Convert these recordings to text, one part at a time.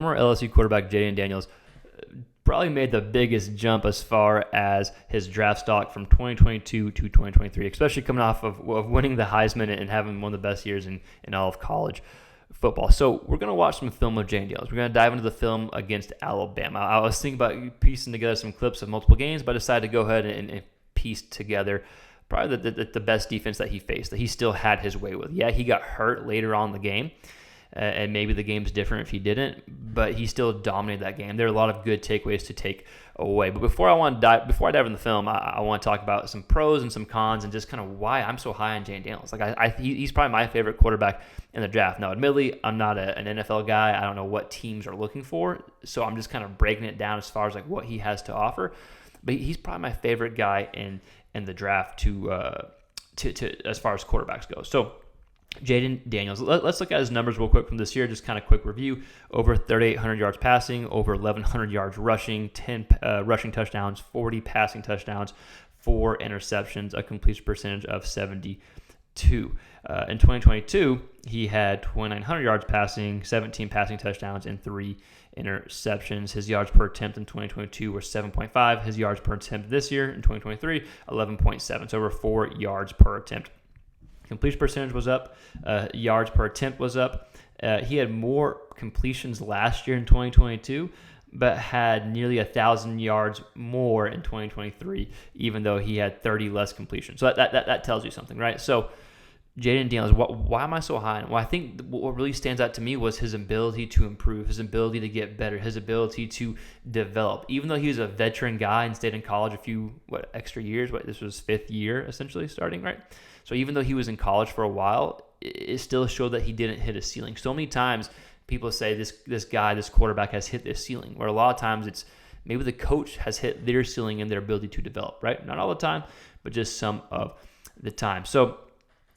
Former LSU quarterback Jayden Daniels probably made the biggest jump as far as his draft stock from 2022 to 2023, especially coming off of winning the Heisman and having one of the best years in all of college football. So we're going to watch some film of Jayden Daniels. We're going to dive into the film against Alabama. I was thinking about piecing together some clips of multiple games, but I decided to go ahead and piece together probably the best defense that he faced, that he still had his way with. Yeah, he got hurt later on in the game. And maybe the game's different if he didn't, but he still dominated that game. There are a lot of good takeaways to take away. But before I dive in the film, I want to talk about some pros and some cons and just kind of why I'm so high on Jayden Daniels. Like he's probably my favorite quarterback in the draft. Now, admittedly, I'm not an NFL guy. I don't know what teams are looking for, so I'm just kind of breaking it down as far as like what he has to offer. But he's probably my favorite guy in the draft to as far as quarterbacks go. So Jayden Daniels. Let's look at his numbers real quick from this year. Just kind of quick review. Over 3,800 yards passing, over 1,100 yards rushing, 10 rushing touchdowns, 40 passing touchdowns, 4 interceptions, a completion percentage of 72. In 2022, he had 2,900 yards passing, 17 passing touchdowns, and 3 interceptions. His yards per attempt in 2022 were 7.5. His yards per attempt this year in 2023, 11.7. So over 4 yards per attempt. Completion percentage was up. Yards per attempt was up. He had more completions last year in 2022, but had nearly 1,000 yards more in 2023, even though he had 30 less completions. So that tells you something, right? So Jayden Daniels, why am I so high? Well, I think what really stands out to me was his ability to improve, his ability to get better, his ability to develop. Even though he was a veteran guy and stayed in college a few extra years, this was 5th year essentially starting, right? So even though he was in college for a while, it still showed that he didn't hit a ceiling. So many times people say this quarterback has hit this ceiling, where a lot of times it's maybe the coach has hit their ceiling in their ability to develop, right? Not all the time, but just some of the time. So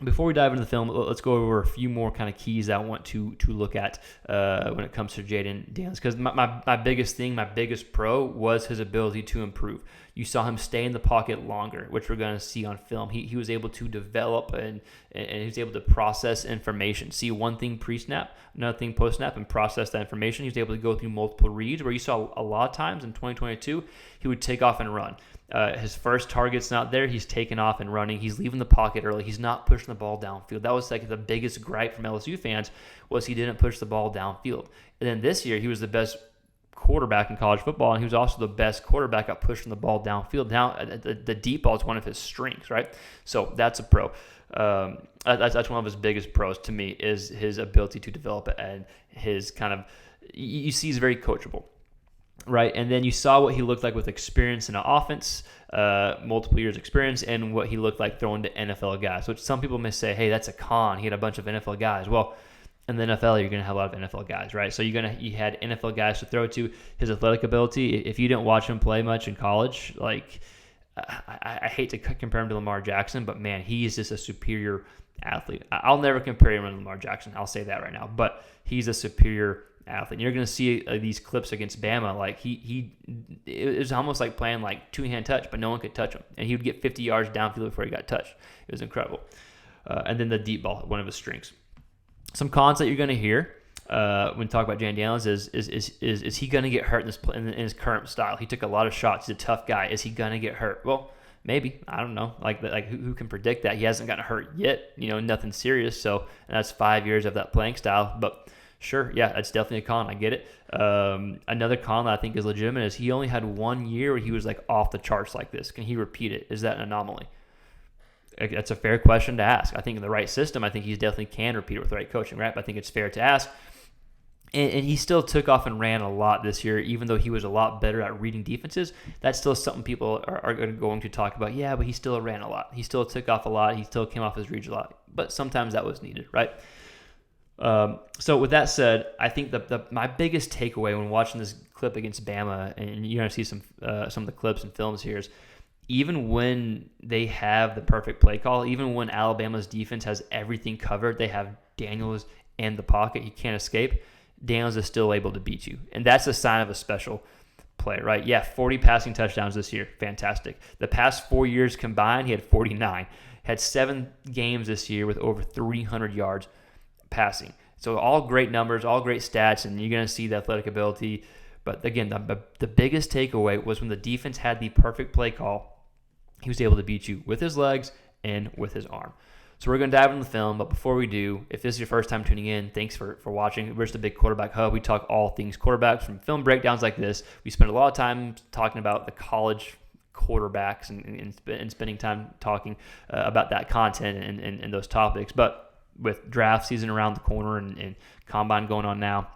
before we dive into the film, let's go over a few more kind of keys that I want to look at when it comes to Jayden Daniels. Because my biggest thing, my biggest pro was his ability to improve. You saw him stay in the pocket longer, which we're going to see on film. He was able to develop and he was able to process information. See one thing pre-snap, another thing post-snap, and process that information. He was able to go through multiple reads, where you saw a lot of times in 2022, he would take off and run. His first target's not there. He's taking off and running. He's leaving the pocket early. He's not pushing the ball downfield. That was like the biggest gripe from LSU fans, was he didn't push the ball downfield. And then this year, he was the best quarterback in college football, and he was also the best quarterback at pushing the ball downfield. Now, the deep ball is one of his strengths, right? So that's a pro. That's one of his biggest pros to me, is his ability to develop and his kind of, you see he's very coachable. Right, and then you saw what he looked like with experience in an offense, multiple years experience, and what he looked like throwing to NFL guys, which some people may say, hey, that's a con. He had a bunch of NFL guys. Well, in the NFL, you're going to have a lot of NFL guys, right? So you had NFL guys to throw to. His athletic ability, if you didn't watch him play much in college, like I hate to compare him to Lamar Jackson, but man, he is just a superior athlete. I'll never compare him to Lamar Jackson. I'll say that right now, but he's a superior athlete. And you're going to see these clips against Bama. Like it was almost like playing like two-hand touch, but no one could touch him, and he would get 50 yards downfield before he got touched. It was incredible. And then the deep ball, one of his strengths. Some cons that you're going to hear when we talk about Jayden Daniels is he going to get hurt in his current style? He took a lot of shots. He's a tough guy. Is he going to get hurt? Well, maybe. I don't know. Like who can predict that? He hasn't gotten hurt yet. Nothing serious. So that's 5 years of that playing style. But sure, yeah, that's definitely a con. I get it. Another con that I think is legitimate is he only had 1 year where he was like off the charts like this. Can he repeat it? Is that an anomaly? That's a fair question to ask. I think in the right system, I think he definitely can repeat it with the right coaching, right? But I think it's fair to ask. And he still took off and ran a lot this year, even though he was a lot better at reading defenses. That's still something people are going to talk about. Yeah, but he still ran a lot. He still took off a lot. He still came off his reads a lot. But sometimes that was needed, right? So with that said, I think my biggest takeaway when watching this clip against Bama, and you're going to see some of the clips and films here, is even when they have the perfect play call, even when Alabama's defense has everything covered, they have Daniels in the pocket, he can't escape, Daniels is still able to beat you. And that's a sign of a special player, right? Yeah, 40 passing touchdowns this year. Fantastic. The past 4 years combined, he had 49. Had 7 games this year with over 300 yards passing. So all great numbers, all great stats, and you're going to see the athletic ability. But again, the biggest takeaway was when the defense had the perfect play call, he was able to beat you with his legs and with his arm. So we're going to dive into the film, but before we do, if this is your first time tuning in, thanks for watching. We're just a big quarterback hub. We talk all things quarterbacks from film breakdowns like this. We spend a lot of time talking about the college quarterbacks and spending time talking about that content and those topics. But with draft season around the corner and combine going on now,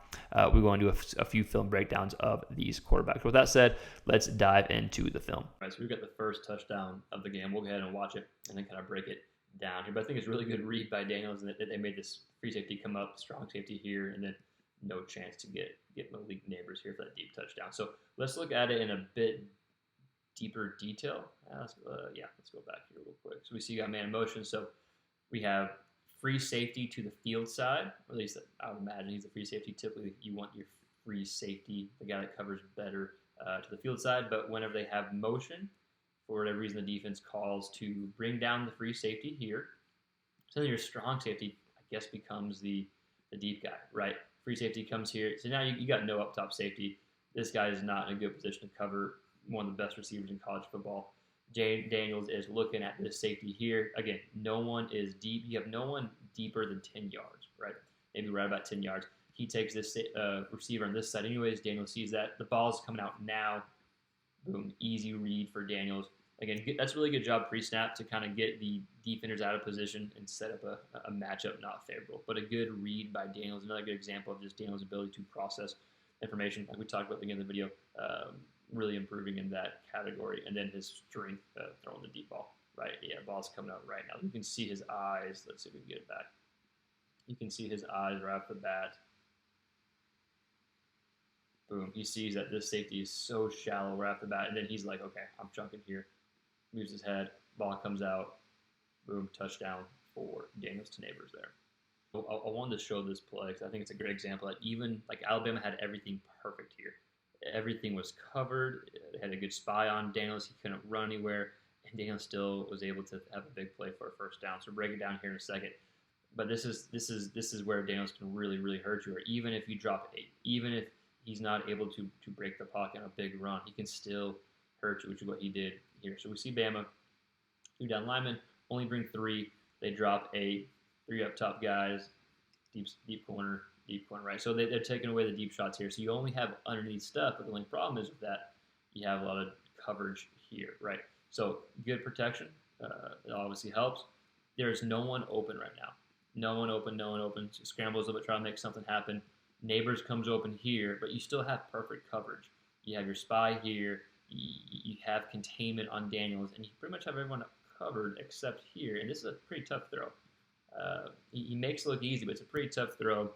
we want to do a few film breakdowns of these quarterbacks. With that said, let's dive into the film. All right, so we've got the first touchdown of the game. We'll go ahead and watch it and then kind of break it down here. But I think it's a really good read by Daniels and that they made this free safety come up, strong safety here, and then no chance to get Malik Neighbors here for that deep touchdown. So let's look at it in a bit deeper detail. Let's go back here real quick. So we see you got man in motion. So we have free safety to the field side, or at least I would imagine he's a free safety. Typically, you want your free safety, the guy that covers better, to the field side. But whenever they have motion, for whatever reason, the defense calls to bring down the free safety here. So then your strong safety, I guess, becomes the deep guy, right? Free safety comes here. So now you got no up-top safety. This guy is not in a good position to cover one of the best receivers in college football. Jayden Daniels is looking at this safety here. Again, no one is deep. You have no one deeper than 10 yards, right? Maybe right about 10 yards. He takes this receiver on this side. Anyways, Daniels sees that. The ball's coming out now. Boom, easy read for Daniels. Again, that's a really good job pre-snap to kind of get the defenders out of position and set up a matchup not favorable. But a good read by Daniels, another good example of just Daniels' ability to process information, like we talked about at the beginning of the video, really improving in that category. And then his strength throwing the deep ball, right? Yeah, ball's coming out right now. You can see his eyes. Let's see if we can get it back. You can see his eyes right off the bat. Boom. He sees that this safety is so shallow right off the bat. And then he's like, okay, I'm chunking here. Moves his head. Ball comes out. Boom. Touchdown for Daniels to Neighbors there. I wanted to show this play because I think it's a great example that even like Alabama had everything perfect here. Everything was covered. It had a good spy on Daniels. He couldn't run anywhere. And Daniels still was able to have a big play for a first down. So break it down here in a second. But this is where Daniels can really, really hurt you. Or even if you drop 8, even if he's not able to break the pocket on a big run, he can still hurt you, which is what he did here. So we see Bama, 2 down linemen, only bring 3. They drop 8, 3 up top guys, deep corner, right? So they're taking away the deep shots here. So you only have underneath stuff, but the only problem is with that, you have a lot of coverage here, right? So good protection. It obviously helps. There's no one open right now. No one open. So scrambles a little bit, try to make something happen. Neighbors comes open here, but you still have perfect coverage. You have your spy here. You have containment on Daniels, and you pretty much have everyone covered except here. And this is a pretty tough throw. He makes it look easy, but it's a pretty tough throw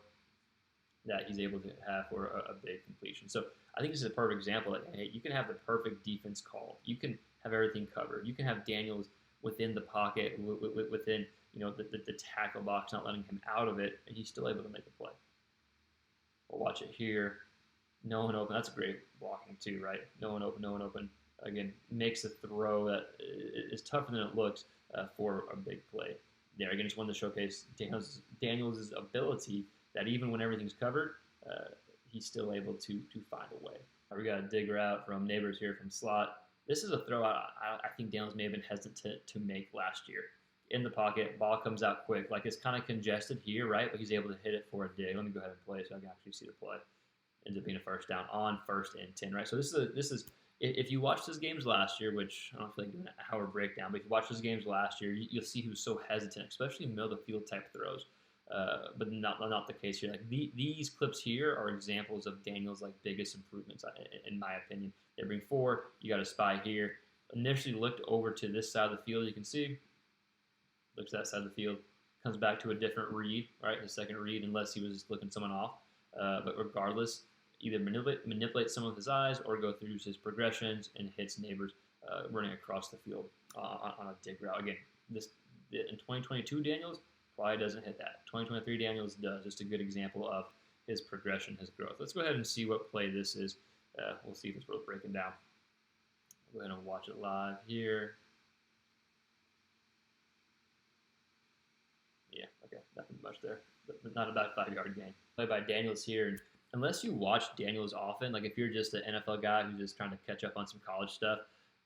that he's able to have for a big completion. So I think this is a perfect example that, hey, you can have the perfect defense call. You can have everything covered. You can have Daniels within the pocket, within the tackle box, not letting him out of it, and he's still able to make a play. We'll watch it here. No one open. That's great blocking too, right? No one open. Again, makes a throw that is tougher than it looks for a big play. There, again, just wanted to showcase Daniels' ability that even when everything's covered, he's still able to find a way. We got a dig route from Neighbors here from slot. This is a throw I think Daniels may have been hesitant to make last year. In the pocket, ball comes out quick. Like it's kind of congested here, right? But he's able to hit it for a dig. Let me go ahead and play so I can actually see the play. Ends up being a first down on 1st and 10, right? So this is if you watched his games last year, which I don't feel like doing an hour breakdown, but if you watched his games last year, you'll see he was so hesitant, especially in middle of the field type throws. But not the case here. Like these clips here are examples of Daniels' like biggest improvements, in my opinion. They bring 4. You got a spy here. Initially looked over to this side of the field. You can see looks at that side of the field. Comes back to a different read, right? His second read, unless he was looking someone off. But regardless, either manipulate some of his eyes or go through his progressions and hits Neighbors running across the field on a dig route. Again, in 2022 Daniels probably doesn't hit that. 2023 Daniels does. Just a good example of his progression, his growth. Let's go ahead and see what play this is. We'll see if it's worth breaking down. Go ahead and watch it live here. Yeah, okay, nothing much there. not about 5 yard gain. Play by Daniels here. And unless you watch Daniels often, like if you're just an NFL guy who's just trying to catch up on some college stuff,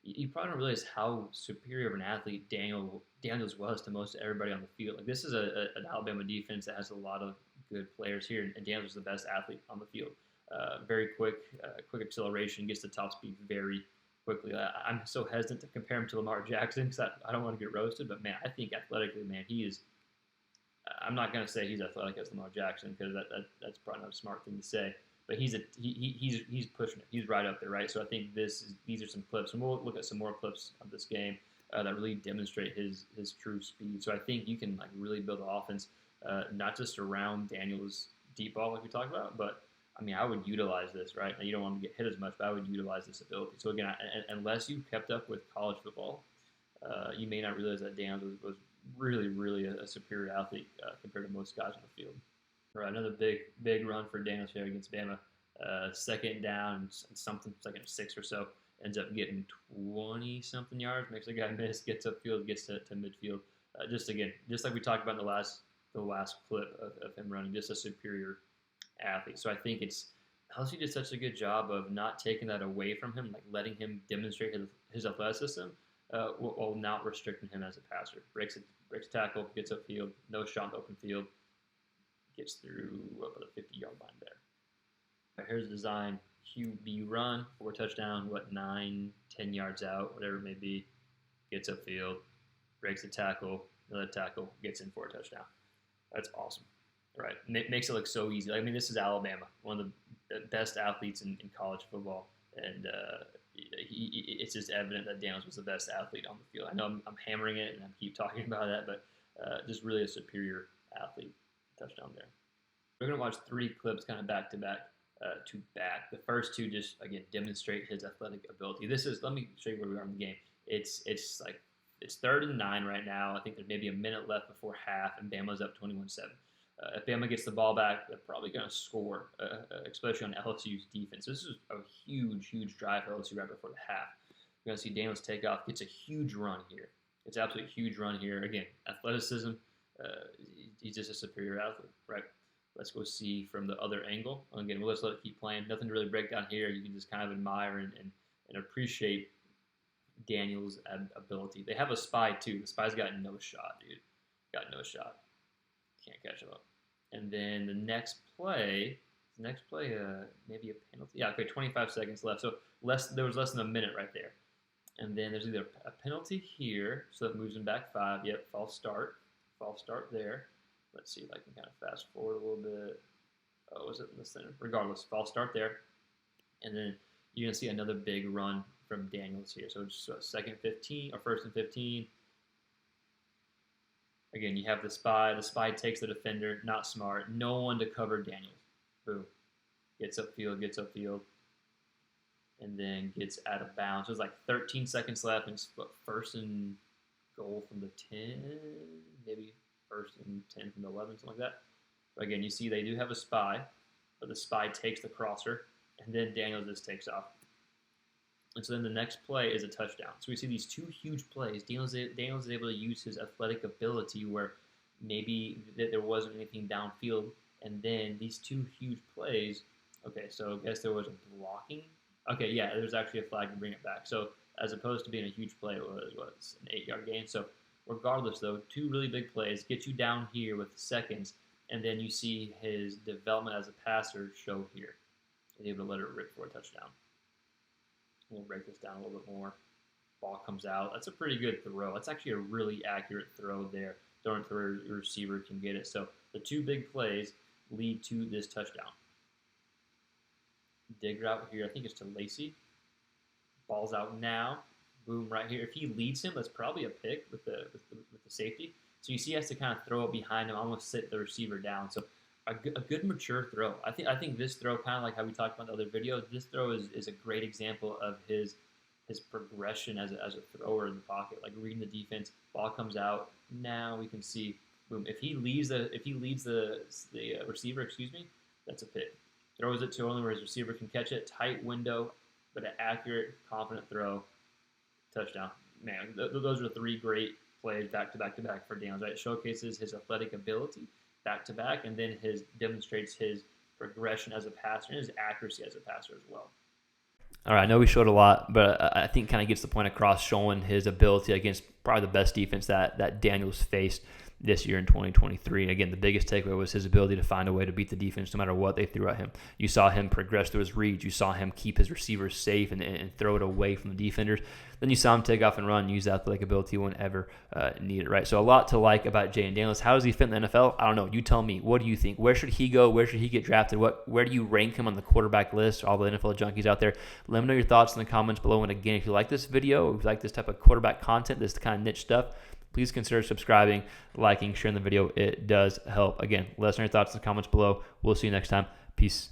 you probably don't realize how superior of an athlete Daniels was to most everybody on the field. Like this is an Alabama defense that has a lot of good players here, and Daniels is the best athlete on the field. Very quick acceleration, gets to top speed very quickly. I'm so hesitant to compare him to Lamar Jackson because I don't want to get roasted, but man, I think athletically, man, he is. I'm not going to say he's athletic as Lamar Jackson because that's probably not a smart thing to say. But he's pushing it. He's right up there, right? So I think these are some clips, and we'll look at some more clips of this game that really demonstrate his true speed. So I think you can like really build an offense, not just around Daniels' deep ball like we talked about, but I mean I would utilize this, right? Now, you don't want to get hit as much, but I would utilize this ability. So again, unless you kept up with college football, you may not realize that Daniels was really a superior athlete compared to most guys on the field. Right, another big run for Daniels here against Bama. Second down and something, second 6 or so, ends up getting 20-something yards, makes a guy miss, gets upfield, gets to midfield. Just like we talked about in the last clip of him running, just a superior athlete. So I think LSU did such a good job of not taking that away from him, like letting him demonstrate his athleticism while not restricting him as a passer. Breaks a tackle, gets upfield, no shot in the open field, gets through up the 50-yard line there. Right, here's the design. QB run, 4 touchdown, 9, 10 yards out, whatever it may be. Gets upfield, breaks a tackle, another tackle, gets in for a touchdown. That's awesome. Right, makes it look so easy. I mean, this is Alabama, one of the best athletes in college football, and it's just evident that Daniels was the best athlete on the field. I know I'm hammering it, and I keep talking about that, but just really a superior athlete. Touchdown there. We're going to watch 3 clips kind of back to back. The first 2 just, again, demonstrate his athletic ability. Let me show you where we are in the game. It's 3rd and 9 right now. I think there's maybe a minute left before half, and Bama's up 21-7. If Bama gets the ball back, they're probably going to score, especially on LSU's defense. This is a huge drive for LSU right before the half. You're going to see Daniels take off, gets a huge run here. It's an absolutely huge run here. Again, athleticism. He's just a superior athlete, right? Let's go see from the other angle. Again, we'll just let it keep playing. Nothing to really break down here. You can just kind of admire and appreciate Daniels' ability. They have a spy, too. The spy's got no shot, dude. Got no shot. Can't catch him up. And then the next play, maybe a penalty. Yeah, okay, 25 seconds left. So there was less than a minute right there. And then there's either a penalty here, so it moves him back 5. Yep, false start there. Let's see if I can kind of fast forward a little bit. Oh, is it in the center? Regardless, false start there. And then you're going to see another big run from Daniels here. So it's second 15 or first and 15. Again, you have the spy. The spy takes the defender. Not smart. No one to cover Daniels. Boom. Gets upfield. And then gets out of bounds. There's like 13 seconds left, and it's first and goal from the 10, maybe first and 10 from the 11, something like that. But again, you see they do have a spy, but the spy takes the crosser, and then Daniels just takes off. And so then the next play is a touchdown. So we see these 2 huge plays. Daniels is able to use his athletic ability where maybe there wasn't anything downfield, and then these 2 huge plays. Okay, so I guess there was a blocking. Okay, yeah, there's actually a flag to bring it back. So as opposed to being a huge play, it was an 8-yard gain. So regardless, though, 2 really big plays get you down here with seconds, and then you see his development as a passer show here. He's able to let it rip for a touchdown. We'll break this down a little bit more. Ball comes out. That's a pretty good throw. That's actually a really accurate throw there. Throwing to where your receiver can get it. So the 2 big plays lead to this touchdown. Dig route here. I think it's to Lacey. Ball's out now. Boom, right here. If he leads him, that's probably a pick with the safety. So you see he has to kind of throw it behind him, almost sit the receiver down. So a good mature throw. I think this throw, kind of like how we talked about in the other videos, this throw is a great example of his progression as a thrower in the pocket, like reading the defense. Ball comes out. Now we can see, boom. If he leads the receiver, that's a pick. Throws it to only where his receiver can catch it. Tight window, but an accurate, confident throw. Touchdown. Man, those are 3 great plays back to back for Daniels. Right? It showcases his athletic ability, back to back, and then demonstrates his progression as a passer and his accuracy as a passer as well. All right, I know we showed a lot, but I think kind of gets the point across, showing his ability against probably the best defense that Daniels faced this year in 2023. And again, the biggest takeaway was his ability to find a way to beat the defense no matter what they threw at him. You saw him progress through his reads. You saw him keep his receivers safe and throw it away from the defenders. Then you saw him take off and run and use that athletic ability whenever needed, right? So a lot to like about Jayden Daniels. How does he fit in the NFL? I don't know. You tell me. What do you think? Where should he go? Where should he get drafted? Where do you rank him on the quarterback list? All the NFL junkies out there. Let me know your thoughts in the comments below. And again, if you like this video, if you like this type of quarterback content, this kind of niche stuff, please consider subscribing, liking, sharing the video. It does help. Again, let us know your thoughts in the comments below. We'll see you next time. Peace.